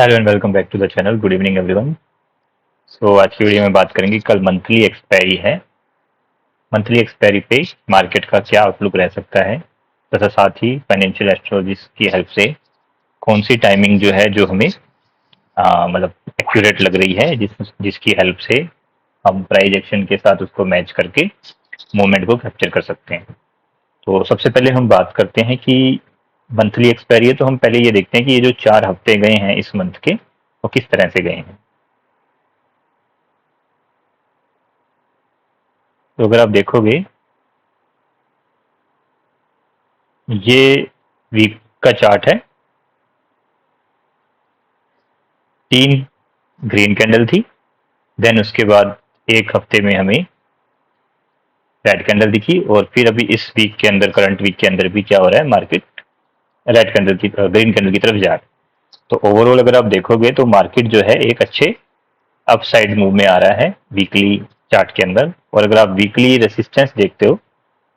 Hello and welcome back to the channel. Good evening everyone. So आज की video में बात करेंगे, कल मंथली एक्सपायरी है। मंथली एक्सपायरी पे मार्केट का क्या आउटलुक रह सकता है, तथा साथ ही फाइनेंशियल एस्ट्रोलॉजी की हेल्प से कौन सी टाइमिंग जो है जो हमें मतलब एक्यूरेट लग रही है, जिसकी हेल्प से हम प्राइस एक्शन के साथ उसको मैच करके मोमेंट को कैप्चर कर सकते हैं। तो सबसे पहले हम बात करते हैं कि मंथली एक्सपायरी है, तो हम पहले ये देखते हैं कि ये जो 4 हफ्ते गए हैं इस मंथ के, वो किस तरह से गए हैं। तो अगर आप देखोगे, ये वीक का चार्ट है। 3 ग्रीन कैंडल थी, देन उसके बाद एक हफ्ते में हमें रेड कैंडल दिखी, और फिर अभी इस वीक के अंदर, करंट वीक के अंदर भी क्या हो रहा है, मार्केट रेड कैंडल की ग्रीन कैंडल की तरफ जा रहा है। तो ओवरऑल अगर आप देखोगे तो मार्केट जो है एक अच्छे अपसाइड मूव में आ रहा है वीकली चार्ट के अंदर। और अगर आप वीकली रेसिस्टेंस देखते हो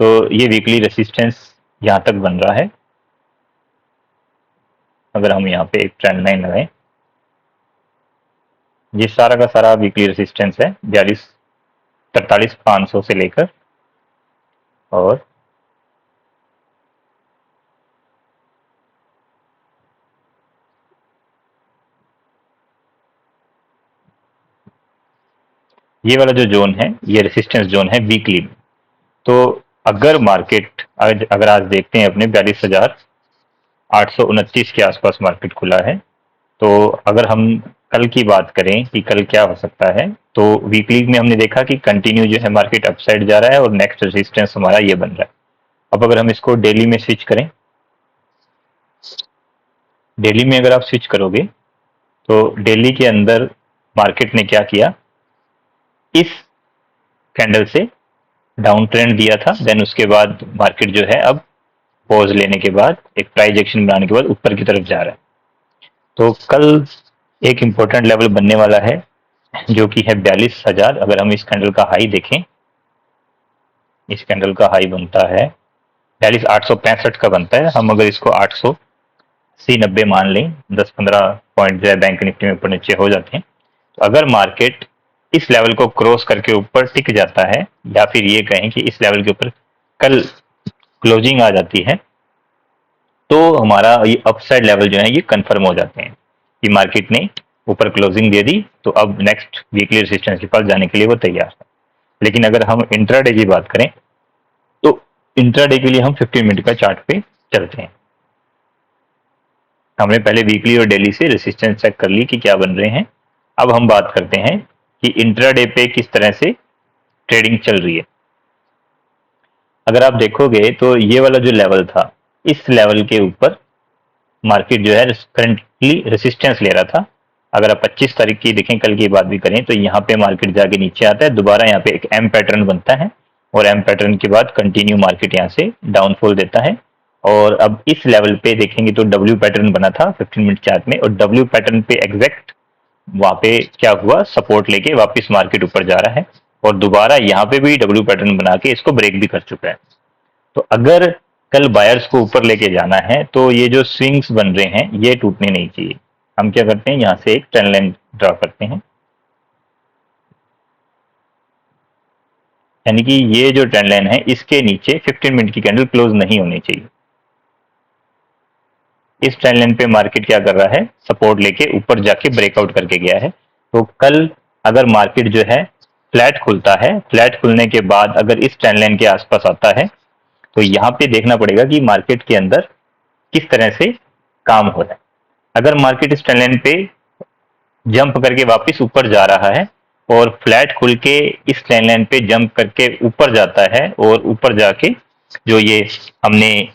तो ये वीकली रेसिस्टेंस यहाँ तक बन रहा है। अगर हम यहाँ पे एक ट्रेंड लाइन लगाएं, ये सारा का सारा वीकली रेसिस्टेंस है 43,500 से लेकर, और ये वाला जो जोन है ये रेसिस्टेंस जोन है वीकली में। तो अगर मार्केट अगर आज देखते हैं अपने 42,829 के आसपास मार्केट खुला है, तो अगर हम कल की बात करें कि कल क्या हो सकता है, तो वीकली में हमने देखा कि कंटिन्यू जो है मार्केट अपसाइड जा रहा है और नेक्स्ट रेजिस्टेंस हमारा ये बन रहा है। अब अगर हम इसको डेली में स्विच करें, डेली में अगर आप स्विच करोगे तो डेली के अंदर मार्केट ने क्या किया, इस कैंडल से डाउन ट्रेंड दिया था, देन उसके बाद मार्केट जो है अब पॉज लेने के बाद, एक प्राइस एक्शन बनाने के बाद ऊपर की तरफ जा रहा है। तो कल एक इंपॉर्टेंट लेवल बनने वाला है जो कि है 42,000। अगर हम इस कैंडल का हाई देखें, इस कैंडल का हाई बनता है 42,865 का बनता है। हम अगर इसको 880-90 मान लें, 10-15 पॉइंट जो है बैंक निफ्टी में ऊपर नीचे हो जाते हैं, तो अगर मार्केट इस लेवल को क्रॉस करके ऊपर टिक जाता है, या फिर ये कहें कि इस लेवल के ऊपर कल क्लोजिंग आ जाती है, तो हमारा ये अपसाइड लेवल जो है ये कंफर्म हो जाते हैं कि मार्केट ने ऊपर क्लोजिंग दे दी, तो अब नेक्स्ट वीकली रेजिस्टेंस के पास जाने के लिए वो तैयार है। लेकिन अगर हम इंट्राडे की बात करें, तो इंट्राडे के लिए हम 15 मिनट का चार्ट पे चलते हैं। हमने पहले वीकली और डेली से रेजिस्टेंस चेक कर ली कि क्या बन रहे हैं। अब हम बात करते हैं कि इंट्राडे पे किस तरह से ट्रेडिंग चल रही है। अगर आप देखोगे तो ये वाला जो लेवल था, इस लेवल के ऊपर मार्केट जो है करंटली रेसिस्टेंस ले रहा था। अगर आप 25 तारीख की देखें, कल की बात भी करें, तो यहाँ पे मार्केट जाके नीचे आता है, दोबारा यहाँ पे एक एम पैटर्न बनता है, और एम पैटर्न के बाद कंटिन्यू मार्केट यहाँ से डाउनफॉल देता है। और अब इस लेवल पे देखेंगे तो डब्ल्यू पैटर्न बना था 15 मिनट चार्ट में, और डब्ल्यू पैटर्न पे एग्जैक्ट वहां पे क्या हुआ, सपोर्ट लेके वापस मार्केट ऊपर जा रहा है, और दोबारा यहाँ पे भी डब्ल्यू पैटर्न बना के इसको ब्रेक भी कर चुका है। तो अगर कल बायर्स को ऊपर लेके जाना है, तो ये जो स्विंग्स बन रहे हैं ये टूटने नहीं चाहिए। हम क्या करते हैं, यहाँ से एक ट्रेंड लाइन ड्रा करते हैं, यानी कि ये जो ट्रेंड लाइन है इसके नीचे 15 मिनट की कैंडल क्लोज नहीं होनी चाहिए। इस ट्रेंड लाइन पे मार्केट क्या कर रहा है, सपोर्ट लेके ऊपर जाके ब्रेकआउट करके गया है। तो कल अगर मार्केट जो है फ्लैट खुलता है, फ्लैट खुलने के बाद अगर इस ट्रेंड लाइन के आसपास आता है, तो यहाँ पे देखना पड़ेगा कि मार्केट के अंदर किस तरह से काम हो रहा है। अगर मार्केट इस ट्रेंड लाइन पे जंप करके वापस ऊपर जा रहा है, और फ्लैट खुल के इस ट्रेंड लाइन पे जंप करके ऊपर जाता है, और ऊपर जाके जो ये हमने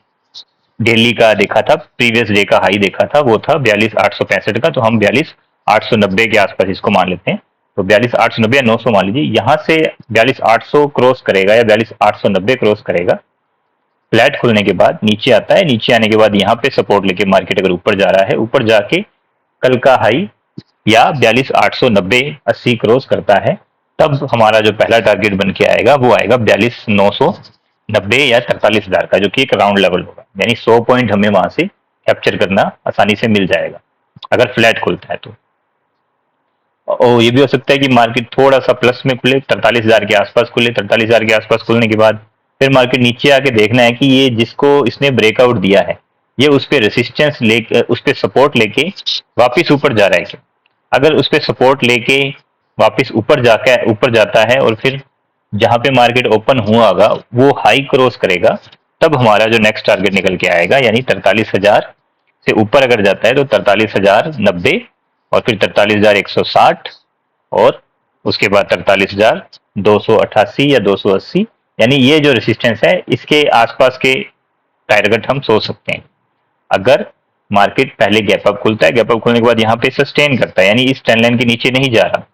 डेली का देखा था, प्रीवियस डे का हाई देखा था, वो था 42,865 का, तो हम 42,890 के आसपास इसको मान लेते हैं। तो 42,890 या 900 मान लीजिए, यहाँ से 42,800 क्रॉस करेगा या 42,890 क्रॉस करेगा, फ्लैट खुलने के बाद नीचे आता है, नीचे आने के बाद यहाँ पे सपोर्ट लेके मार्केट अगर ऊपर जा रहा है, ऊपर जाके कल का हाई या 42,890-80 क्रॉस करता है, तब हमारा जो पहला टारगेट बन के आएगा वो आएगा 42,990 या 43,000 का, जो कि एक राउंड लेवल होगा, यानी 100 पॉइंट हमें वहां से कैप्चर करना आसानी से मिल जाएगा। अगर फ्लैट खुलता है तो। और ये भी हो सकता है कि मार्केट थोड़ा सा प्लस में खुले, 43,000 के आसपास खुले, 43,000 के आसपास खुलने के बाद फिर मार्केट नीचे आके देखना है कि ये जिसको इसने ब्रेकआउट दिया है ये उस पर रेसिस्टेंस लेके, उस पर सपोर्ट लेके वापिस ऊपर जा रहा है क्या। अगर उस पर सपोर्ट लेके वापिस ऊपर जाकर ऊपर जाता है और फिर जहां पे मार्केट ओपन हुआ होगा वो हाई क्रॉस करेगा, तब हमारा जो नेक्स्ट टारगेट निकल के आएगा, यानी 43,000 से ऊपर अगर जाता है तो 43,090, और फिर 43,160, और उसके बाद 43,288 या 280, यानी ये जो रेसिस्टेंस है इसके आसपास के टारगेट हम सोच सकते हैं। अगर मार्केट पहले गैप अप खुलता है, गैप अप खुलने के बाद यहाँ पे सस्टेन करता है, यानी इस ट्रेंड लाइन के नीचे नहीं जा रहा,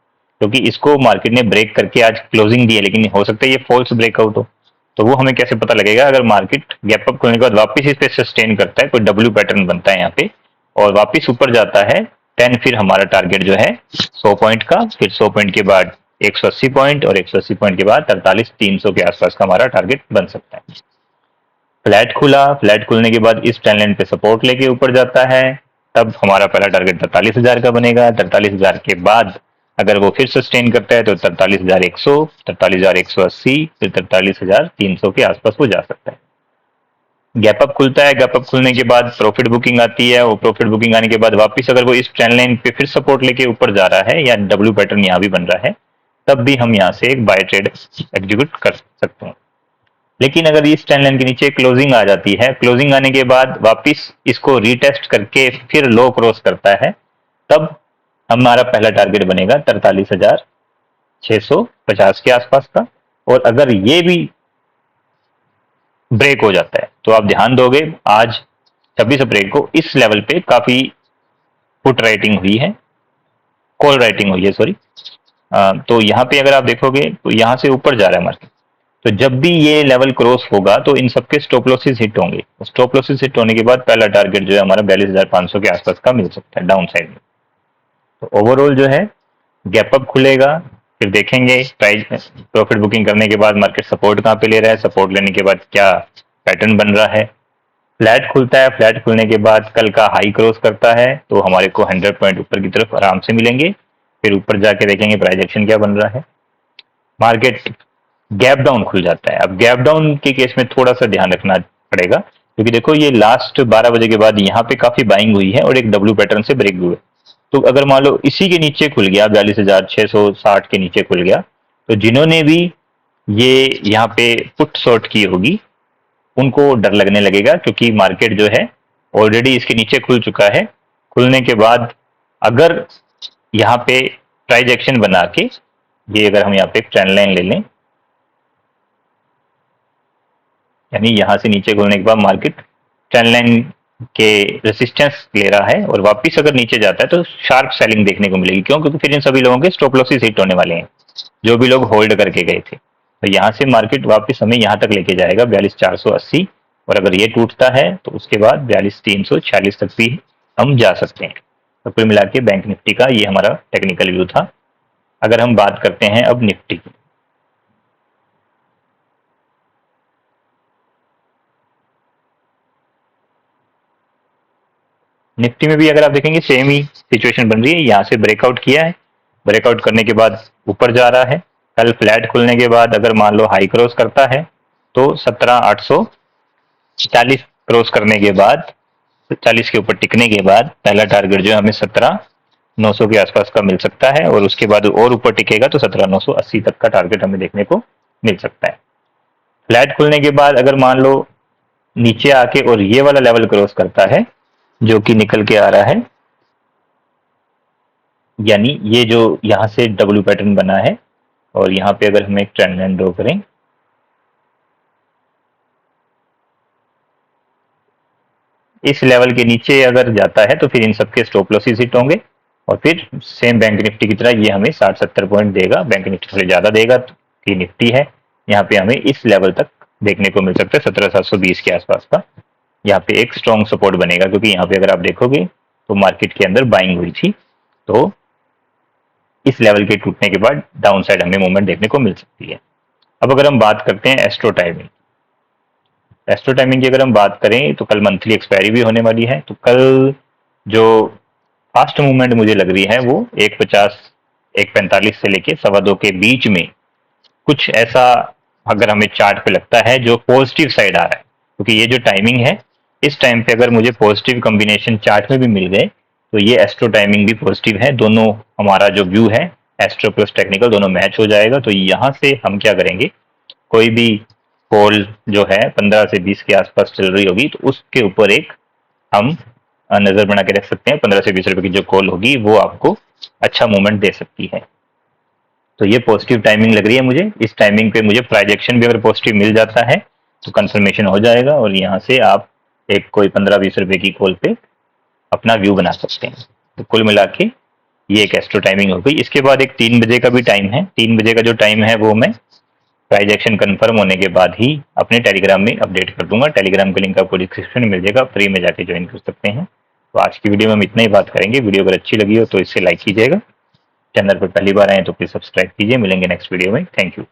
क्योंकि इसको मार्केट ने ब्रेक करके आज क्लोजिंग दी है, लेकिन हो सकता है ये फॉल्स ब्रेकआउट हो। तो वो हमें कैसे पता लगेगा। अगर मार्केट गैप अप खुलने के बाद वापस इस पे सस्टेन करता है, कोई डब्ल्यू पैटर्न बनता है यहाँ पे और वापस ऊपर जाता है, देन फिर हमारा टारगेट जो है 100 पॉइंट का, फिर 100 पॉइंट के बाद 180 पॉइंट, और 180 पॉइंट के बाद 43,300 के आसपास का हमारा टारगेट बन सकता है। फ्लैट खुला, फ्लैट खुलने के बाद इस ट्रेंड लाइन पे सपोर्ट लेके ऊपर जाता है, तब हमारा पहला टारगेट 43,000 का बनेगा। 43,000 के बाद अगर वो फिर सस्टेन करता है तो 43,100, 43,180, फिर 43,300 के आसपास वो जा सकता है। गैप अप खुलता है, गैप अप खुलने के बाद प्रॉफिट बुकिंग आती है, वो प्रॉफिट बुकिंग आने के बाद वापस अगर वो इस ट्रेंड लाइन पे फिर सपोर्ट लेके ऊपर जा रहा है या डब्ल्यू पैटर्न यहाँ भी बन रहा है, तब भी हम यहाँ से एक बाय ट्रेड एग्जीक्यूट कर सकते हैं। लेकिन अगर इस ट्रेंड लाइन के नीचे क्लोजिंग आ जाती है, क्लोजिंग आने के बाद वापस इसको रीटेस्ट करके फिर लो क्रॉस करता है, तब हमारा पहला टारगेट बनेगा 43,650 के आसपास का। और अगर ये भी ब्रेक हो जाता है तो आप ध्यान दोगे आज 26 अप्रैल को इस लेवल पे काफी पुट राइटिंग हुई है, कॉल राइटिंग हुई है, सॉरी। तो यहाँ पे अगर आप देखोगे तो यहाँ से ऊपर जा रहा है मार्केट, तो जब भी ये लेवल क्रॉस होगा तो इन सबके स्टॉप लॉसेस हिट होंगे। स्टॉप लॉसेस हिट होने के बाद पहला टारगेट जो है हमारा 42,500 के आसपास का मिल सकता है डाउन साइड में। तो ओवरऑल जो है गैप अप खुलेगा, फिर देखेंगे प्राइस प्रॉफिट बुकिंग करने के बाद मार्केट सपोर्ट कहाँ पे ले रहा है, सपोर्ट लेने के बाद क्या पैटर्न बन रहा है। फ्लैट खुलता है, फ्लैट खुलने के बाद कल का हाई क्रॉस करता है तो हमारे को 100 पॉइंट ऊपर की तरफ आराम से मिलेंगे। फिर ऊपर जाके देखेंगे प्राइस एक्शन क्या बन रहा है। मार्केट गैप डाउन खुल जाता है। अब गैप डाउन के केस में थोड़ा सा ध्यान रखना पड़ेगा, क्योंकि देखो ये लास्ट 12 बजे के बाद यहाँ पे काफी बाइंग हुई है और एक डब्ल्यू पैटर्न से ब्रेक हुए। तो अगर मान लो इसी के नीचे खुल गया, 42,660 के नीचे खुल गया, तो जिन्होंने भी ये यहाँ पे पुट शॉर्ट की होगी उनको डर लगने लगेगा, क्योंकि मार्केट जो है ऑलरेडी इसके नीचे खुल चुका है। खुलने के बाद अगर यहाँ पे प्राइस एक्शन बना के, ये अगर हम यहाँ पे एक ट्रेंड लाइन ले लें, यानी यहाँ से नीचे खुलने के बाद मार्केट ट्रेंड लाइन के रेसिस्टेंस ले रहा है और वापस अगर नीचे जाता है तो शार्प सेलिंग देखने को मिलेगी। क्यों? क्योंकि फिर इन सभी लोगों के स्टॉप लॉसेस हिट होने वाले हैं, जो भी लोग होल्ड करके गए थे। तो यहाँ से मार्केट वापस हमें यहाँ तक लेके जाएगा 42,480, और अगर ये टूटता है तो उसके बाद 42,346 तक भी हम जा सकते हैं। तो कुल मिला के बैंक निफ्टी का ये हमारा टेक्निकल व्यू था। अगर हम बात करते हैं अब निफ्टी की, निफ्टी में भी अगर आप देखेंगे सेम ही सिचुएशन बन रही है। यहाँ से ब्रेकआउट किया है, ब्रेकआउट करने के बाद ऊपर जा रहा है। कल फ्लैट खुलने के बाद अगर मान लो हाई क्रॉस करता है तो 17,840 क्रॉस करने के बाद, 40 के ऊपर टिकने के बाद पहला टारगेट जो है हमें 17,900 के आसपास का मिल सकता है, और उसके बाद और ऊपर टिकेगा तो 17,980 तक का टारगेट हमें देखने को मिल सकता है। फ्लैट खुलने के बाद अगर मान लो नीचे आके और ये वाला लेवल क्रॉस करता है जो कि निकल के आ रहा है, यानी ये जो यहाँ से डब्ल्यू पैटर्न बना है, और यहाँ पे अगर हम एक ट्रेंड लाइन ड्रॉ करें, इस लेवल के नीचे अगर जाता है तो फिर इन सबके स्टॉप लॉसेस हिट होंगे, और फिर सेम बैंक निफ्टी की तरह ये हमें 60-70 पॉइंट देगा। बैंक निफ्टी थोड़ी ज्यादा देगा कि निफ्टी है, यहाँ पे हमें इस लेवल तक देखने को मिल सकता है 17,720 के आसपास का। यहाँ पे एक स्ट्रॉन्ग सपोर्ट बनेगा, क्योंकि यहाँ पे अगर आप देखोगे तो मार्केट के अंदर बाइंग हुई थी, तो इस लेवल के टूटने के बाद डाउन साइड हमें मूवमेंट देखने को मिल सकती है। अब अगर हम बात करते हैं एस्ट्रो टाइमिंग, एस्ट्रो टाइमिंग की अगर हम बात करें तो कल मंथली एक्सपायरी भी होने वाली है। तो कल जो फास्ट मूवमेंट मुझे लग रही है वो 1:50 1:45 से लेके 2:15 के बीच में कुछ ऐसा अगर हमें चार्ट पे लगता है जो पॉजिटिव साइड आ रहा है, क्योंकि ये जो टाइमिंग है इस टाइम पे अगर मुझे पॉजिटिव कॉम्बिनेशन चार्ट में भी मिल गए तो ये एस्ट्रो टाइमिंग भी पॉजिटिव है, दोनों हमारा जो व्यू है एस्ट्रो प्लस टेक्निकल दोनों मैच हो जाएगा। तो यहाँ से हम क्या करेंगे, कोई भी कॉल जो है 15 से 20 के आसपास चल रही होगी तो उसके ऊपर एक हम नजर बना के रख सकते हैं। 15 से 20 रुपए की जो कॉल होगी वो आपको अच्छा मूवमेंट दे सकती है। तो ये पॉजिटिव टाइमिंग लग रही है मुझे। इस टाइमिंग पे मुझे प्राइजेक्शन भी अगर पॉजिटिव मिल जाता है तो कंफर्मेशन हो जाएगा और यहाँ से आप एक कोई 15-20 रुपए की कॉल पे अपना व्यू बना सकते हैं। तो कुल मिला के ये एक एस्ट्रो टाइमिंग हो गई। इसके बाद एक 3 बजे का भी टाइम है। 3 बजे का जो टाइम है वो मैं प्राइजेक्शन कंफर्म होने के बाद ही अपने टेलीग्राम में अपडेट कर दूंगा। टेलीग्राम का लिंक आपको डिस्क्रिप्शन में मिल जाएगा, फ्री में जाके ज्वाइन कर सकते हैं। तो आज की वीडियो में हम इतना ही बात करेंगे। वीडियो अगर अच्छी लगी हो तो इसे लाइक कीजिएगा, चैनल पर पहली बार आए तो प्लीज सब्सक्राइब कीजिए। मिलेंगे नेक्स्ट वीडियो में। Thank you.